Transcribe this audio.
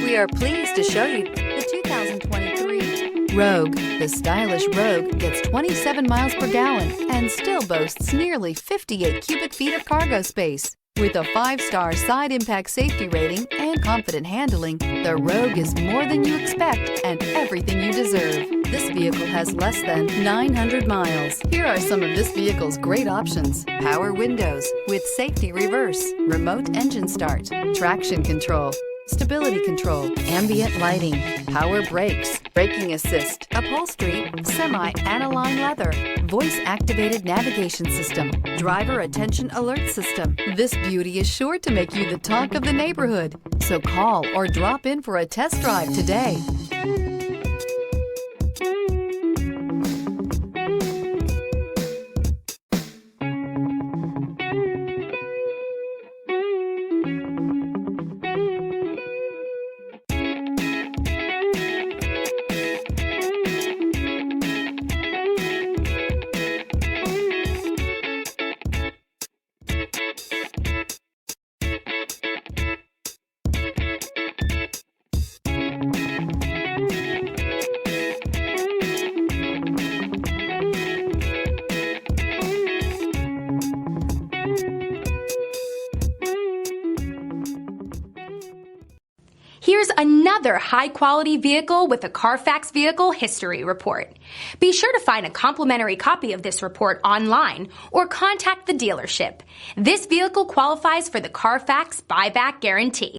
We are pleased to show you the 2023 Rogue. The stylish Rogue gets 27 miles per gallon and still boasts nearly 58 cubic feet of cargo space. With a 5-star side impact safety rating and confident handling, the Rogue is more than you expect and everything you deserve. This vehicle has less than 900 miles. Here are some of this vehicle's great options: power windows with safety reverse, remote engine start, traction control, stability control, ambient lighting, power brakes, braking assist, upholstery, semi-aniline leather, voice-activated navigation system, driver attention alert system. This beauty is sure to make you the talk of the neighborhood. So call or drop in for a test drive today. Here's another high-quality vehicle with a Carfax Vehicle History Report. Be sure to find a complimentary copy of this report online or contact the dealership. This vehicle qualifies for the Carfax Buyback Guarantee.